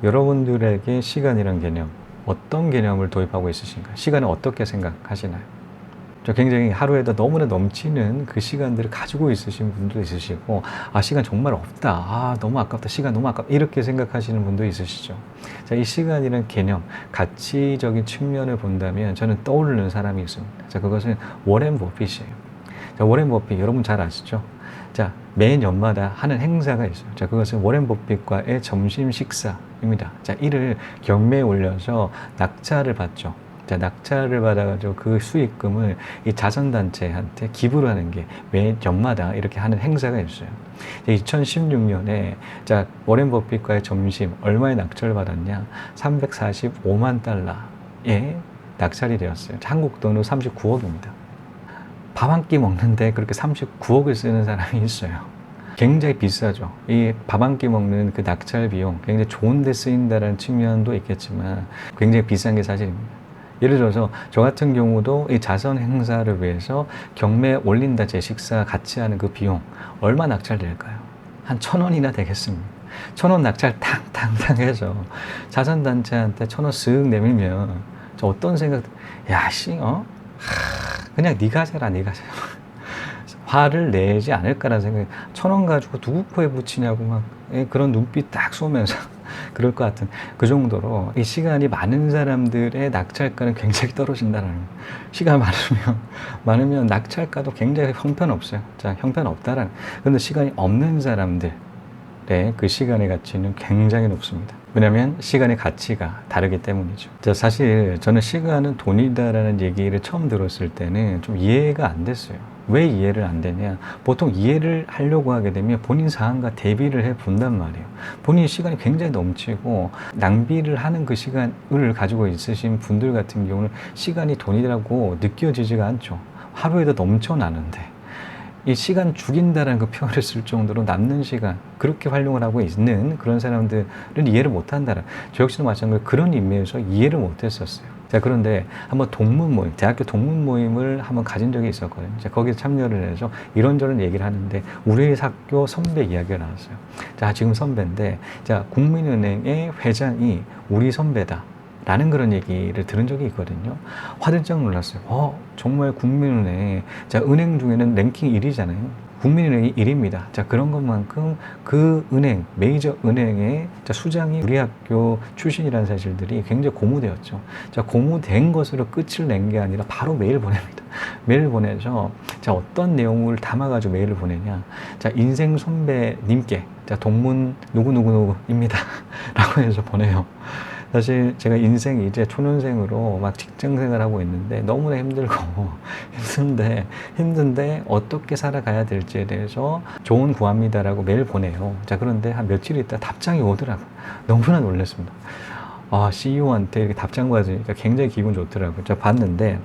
여러분들에게 시간이란 개념, 어떤 개념을 도입하고 있으신가요? 시간을 어떻게 생각하시나요? 저 굉장히 하루에도 너무나 넘치는 그 시간들을 가지고 있으신 분도 있으시고, 아, 시간 정말 없다. 아, 너무 아깝다. 시간 너무 아깝다. 이렇게 생각하시는 분도 있으시죠. 자, 이 시간이라는 개념, 가치적인 측면을 본다면 저는 떠오르는 사람이 있습니다. 자, 그것은 워렌 버핏이에요. 자, 워렌 버핏, 여러분 잘 아시죠? 자, 매년마다 하는 행사가 있어요. 자, 그것은 워렌 버핏과의 점심 식사입니다. 자, 이를 경매에 올려서 낙찰을 받죠. 자, 낙찰을 받아가지고 그 수익금을 이 자선단체한테 기부를 하는 게 매년마다 이렇게 하는 행사가 있어요. 2016년에 자, 워렌 버핏과의 점심 얼마에 낙찰을 받았냐? 345만 달러에 낙찰이 되었어요. 한국 돈으로 39억입니다. 밥 한 끼 먹는데 그렇게 39억을 쓰는 사람이 있어요. 굉장히 비싸죠. 이 밥 한 끼 먹는 그 낙찰 비용, 굉장히 좋은 데 쓰인다는 측면도 있겠지만 굉장히 비싼 게 사실입니다. 예를 들어서 저 같은 경우도 이 자선 행사를 위해서 경매에 올린다 제 식사 같이 하는 그 비용 얼마 낙찰될까요? 한 1,000원이나 되겠습니다. 1,000원 낙찰 탕탕탕 해서 자선단체한테 1,000원 쓱 내밀면 저 어떤 생각, 야, 그냥 네가 하세라, 네가 하세라. 화를 내지 않을까라는 생각이, 1,000원 가지고 누구 코에 붙이냐고 막 그런 눈빛 딱 쏘면서 그럴 것 같은 그 정도로 이 시간이 많은 사람들의 낙찰가는 굉장히 떨어진다는 거예요. 시간 많으면 낙찰가도 굉장히 형편없어요. 자, 형편없다라는. 그런데 시간이 없는 사람들의 그 시간의 가치는 굉장히 높습니다. 왜냐하면 시간의 가치가 다르기 때문이죠. 자, 사실 저는 시간은 돈이다라는 얘기를 처음 들었을 때는 좀 이해가 안 됐어요. 왜 이해를 안 되냐? 보통 이해를 하려고 하게 되면 본인 상황과 대비를 해 본단 말이에요. 본인 시간이 굉장히 넘치고 낭비를 하는 그 시간을 가지고 있으신 분들 같은 경우는 시간이 돈이라고 느껴지지가 않죠. 하루에도 넘쳐나는데 이 시간 죽인다라는 그 표현을 쓸 정도로 남는 시간 그렇게 활용을 하고 있는 그런 사람들은 이해를 못 한다는, 저 역시도 마찬가지로 그런 의미에서 이해를 못 했었어요. 자, 그런데 한번 동문 모임, 대학교 동문 모임을 한번 가진 적이 있었거든요. 자, 거기에 참여를 해서 이런저런 얘기를 하는데 우리 학교 선배 이야기가 나왔어요. 자, 지금 선배인데, 자, 국민은행의 회장이 우리 선배다 라는 그런 얘기를 들은 적이 있거든요. 화들짝 놀랐어요. 정말 국민은행, 자, 은행 중에는 랭킹 1위잖아요. 국민은행이 1위입니다. 자, 그런 것만큼 그 은행, 메이저 은행의 자, 수장이 우리 학교 출신이라는 사실들이 굉장히 고무되었죠. 자, 고무된 것으로 끝을 낸 게 아니라 바로 메일 보냅니다. 메일 보내서, 자, 어떤 내용을 담아가지고 메일을 보내냐. 자, 인생 선배님께, 자, 동문 누구누구누구입니다. 라고 해서 보내요. 사실 제가 인생 이제 초년생으로 막 직장 생활하고 있는데 너무나 힘든데 어떻게 살아가야 될지에 대해서 조언 구합니다라고 메일 보내요. 자, 그런데 한 며칠 있다 답장이 오더라고요. 너무나 놀랐습니다. 아, CEO한테 이렇게 답장 받으니까 굉장히 기분 좋더라고요. 제가 봤는데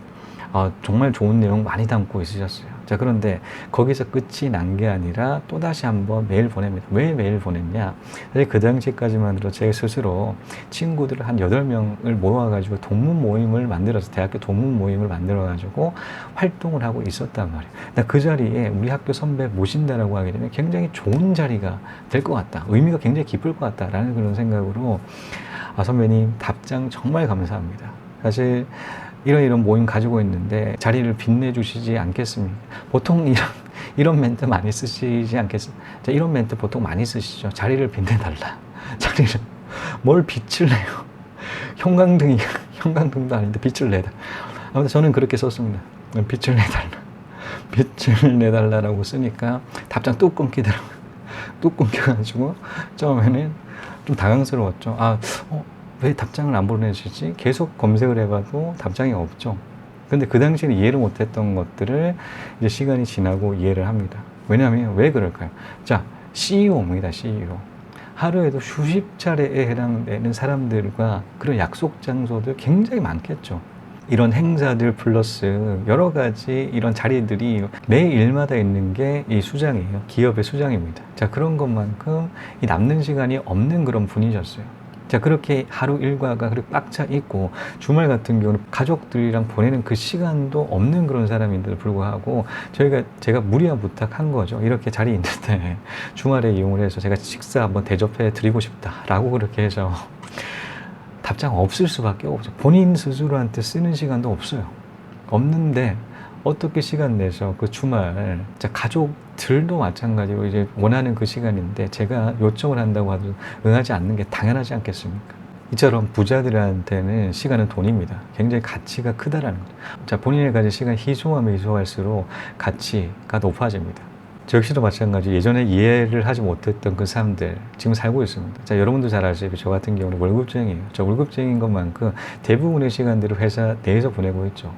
정말 좋은 내용 많이 담고 있으셨어요. 자, 그런데 거기서 끝이 난 게 아니라 또다시 한번 메일 보냅니다. 왜 메일 보냈냐? 사실 그 당시까지만 해도 제 스스로 친구들을 한 8명을 모아가지고 동문 모임을 만들어서, 대학교 동문 모임을 만들어가지고 활동을 하고 있었단 말이에요. 그 자리에 우리 학교 선배 모신다라고 하게 되면 굉장히 좋은 자리가 될 것 같다. 의미가 굉장히 깊을 것 같다라는 그런 생각으로, 선배님 답장 정말 감사합니다. 사실 이런 모임 가지고 있는데 자리를 빛내주시지 않겠습니까? 보통 이런 멘트 많이 쓰시지 않겠습니까? 자, 이런 멘트 보통 많이 쓰시죠. 자리를 빛내달라. 뭘 빛을 내요? 형광등도 아닌데 빛을 내다. 아무튼 저는 그렇게 썼습니다. 빛을 내달라. 빛을 내달라라고 쓰니까 답장 뚝 끊기더라고요. 뚝 끊겨가지고 처음에는 좀 당황스러웠죠. 왜 답장을 안 보내주시지? 계속 검색을 해봐도 답장이 없죠. 근데 그 당시에는 이해를 못했던 것들을 이제 시간이 지나고 이해를 합니다. 왜냐하면 왜 그럴까요? 자, CEO입니다. CEO. 하루에도 수십 차례에 해당되는 사람들과 그런 약속 장소들 굉장히 많겠죠. 이런 행사들 플러스 여러 가지 이런 자리들이 매 일마다 있는 게 이 수장이에요. 기업의 수장입니다. 자, 그런 것만큼 이 남는 시간이 없는 그런 분이셨어요. 자, 그렇게 하루 일과가 그렇게 빡차 있고 주말 같은 경우는 가족들이랑 보내는 그 시간도 없는 그런 사람인데도 불구하고 제가 무리한 부탁한 거죠. 이렇게 자리 있는데 주말에 이용을 해서 제가 식사 한번 대접해 드리고 싶다라고 그렇게 해서 답장 없을 수밖에 없죠. 본인 스스로한테 쓰는 시간도 없어요. 없는데 어떻게 시간 내서 그 주말, 자, 가족들도 마찬가지로 이제 원하는 그 시간인데 제가 요청을 한다고 하도 응하지 않는 게 당연하지 않겠습니까? 이처럼 부자들한테는 시간은 돈입니다. 굉장히 가치가 크다라는 거죠. 자, 본인이 가진 시간이 희소하면 희소할수록 가치가 높아집니다. 저 역시도 마찬가지. 예전에 이해를 하지 못했던 그 사람들 지금 살고 있습니다. 자, 여러분도 잘 아시죠? 저 같은 경우는 월급쟁이에요. 저 월급쟁이인 것만큼 대부분의 시간들을 회사 내에서 보내고 있죠.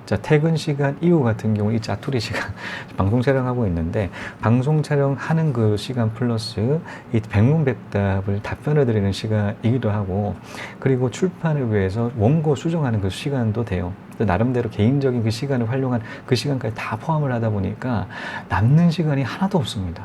자, 퇴근 시간 이후 같은 경우 이 짜투리 시간 방송 촬영하고 있는데 방송 촬영하는 그 시간 플러스 이 백문백답을 답변을 드리는 시간이기도 하고 그리고 출판을 위해서 원고 수정하는 그 시간도 돼요. 나름대로 개인적인 그 시간을 활용한 그 시간까지 다 포함을 하다 보니까 남는 시간이 하나도 없습니다.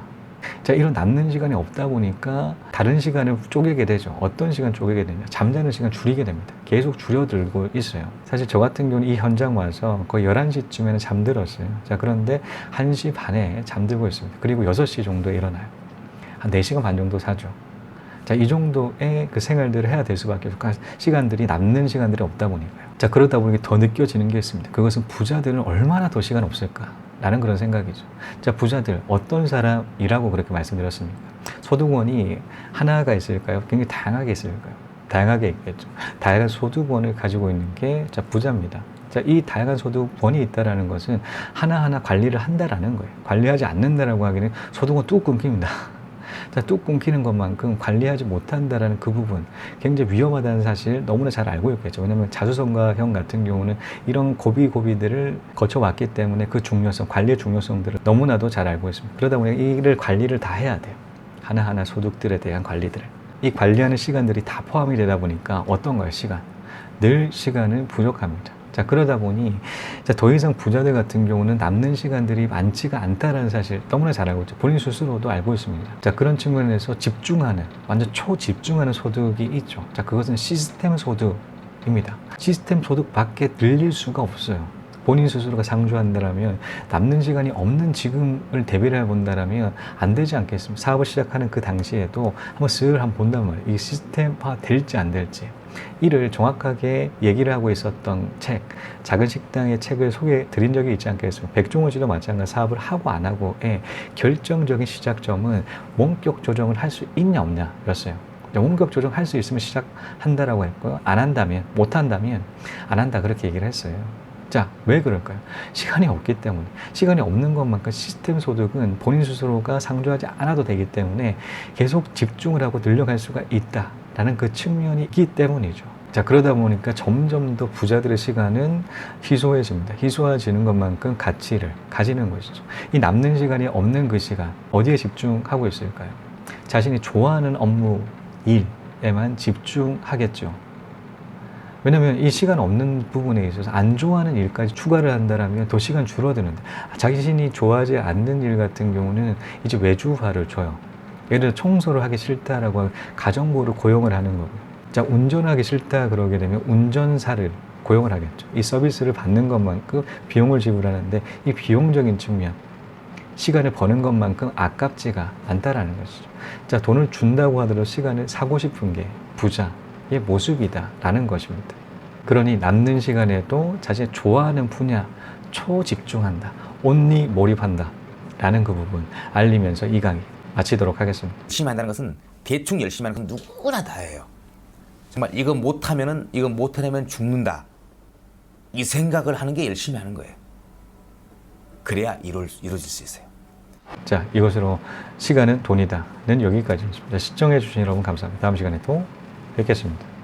자, 이런 남는 시간이 없다 보니까 다른 시간을 쪼개게 되죠. 어떤 시간 쪼개게 되냐? 잠자는 시간 줄이게 됩니다. 계속 줄여들고 있어요. 사실 저 같은 경우는 이 현장 와서 거의 11시쯤에는 잠들었어요. 자, 그런데 1시 반에 잠들고 있습니다. 그리고 6시 정도에 일어나요. 한 4시간 반 정도 자죠. 자, 이 정도의 그 생활들을 해야 될 수밖에 없고 시간들이 남는 시간들이 없다 보니까요. 자, 그러다 보니 더 느껴지는 게 있습니다. 그것은 부자들은 얼마나 더 시간 없을까? 라는 그런 생각이죠. 자, 부자들 어떤 사람이라고 그렇게 말씀드렸습니까? 소득원이 하나가 있을까요? 굉장히 다양하게 있을까요? 다양하게 있겠죠. 다양한 소득원을 가지고 있는 게 자, 부자입니다. 자, 이 다양한 소득원이 있다라는 것은 하나하나 관리를 한다라는 거예요. 관리하지 않는다라고 하기는 소득원 뚝 끊깁니다. 자, 뚝 끊기는 것만큼 관리하지 못한다라는 그 부분 굉장히 위험하다는 사실 너무나 잘 알고 있겠죠. 왜냐하면 자수성가형 같은 경우는 이런 고비들을 거쳐왔기 때문에 그 중요성, 관리의 중요성들을 너무나도 잘 알고 있습니다. 그러다 보니 이를 관리를 다 해야 돼요. 하나하나 소득들에 대한 관리들을. 이 관리하는 시간들이 다 포함이 되다 보니까 어떤가요? 시간. 늘 시간은 부족합니다. 자, 그러다 보니 더 이상 부자들 같은 경우는 남는 시간들이 많지가 않다라는 사실 너무나 잘 알고 있죠. 본인 스스로도 알고 있습니다. 자, 그런 측면에서 집중하는, 완전 초집중하는 소득이 있죠. 자, 그것은 시스템 소득입니다. 시스템 소득밖에 늘릴 수가 없어요. 본인 스스로가 상주한다라면 남는 시간이 없는 지금을 대비를 해본다라면 안 되지 않겠습니까? 사업을 시작하는 그 당시에도 한번 한번 본단 말이에요. 이 시스템화 될지 안 될지. 이를 정확하게 얘기를 하고 있었던 책, 작은 식당의 책을 소개해 드린 적이 있지 않겠습니까? 백종원 씨도 마찬가지 사업을 하고 안 하고의 결정적인 시작점은 원격 조정을 할 수 있냐 없냐 였어요. 원격 조정할 수 있으면 시작한다라고 했고요. 안 한다면, 못 한다면 안 한다 그렇게 얘기를 했어요. 자, 왜 그럴까요? 시간이 없기 때문에. 시간이 없는 것만큼 시스템 소득은 본인 스스로가 상주하지 않아도 되기 때문에 계속 집중을 하고 늘려갈 수가 있다라는 그 측면이 있기 때문이죠. 자, 그러다 보니까 점점 더 부자들의 시간은 희소해집니다. 희소해지는 것만큼 가치를 가지는 것이죠. 이 남는 시간이 없는 그 시간, 어디에 집중하고 있을까요? 자신이 좋아하는 업무, 일에만 집중하겠죠. 왜냐면 이 시간 없는 부분에 있어서 안 좋아하는 일까지 추가를 한다면 더 시간 줄어드는데 자신이 좋아하지 않는 일 같은 경우는 이제 외주화를 줘요. 예를 들어 청소를 하기 싫다라고 하면 가정부를 고용을 하는 거고요. 자, 운전하기 싫다 그러게 되면 운전사를 고용을 하겠죠. 이 서비스를 받는 것만큼 비용을 지불하는데 이 비용적인 측면, 시간을 버는 것만큼 아깝지가 않다라는 것이죠. 자, 돈을 준다고 하더라도 시간을 사고 싶은 게 부자의 모습이다라는 것입니다. 그러니 남는 시간에도 자신이 좋아하는 분야 초집중한다, 온리 몰입한다 라는 그 부분 알리면서 이 강의 마치도록 하겠습니다. 열심히 한다는 것은 대충 열심히 하는 건 누구나 다 해요. 정말 이거 못하면 죽는다, 이 생각을 하는 게 열심히 하는 거예요. 그래야 이루어질 수 있어요. 자, 이것으로 시간은 돈이다는 여기까지입니다. 시청해 주신 여러분 감사합니다. 다음 시간에 또 뵙겠습니다.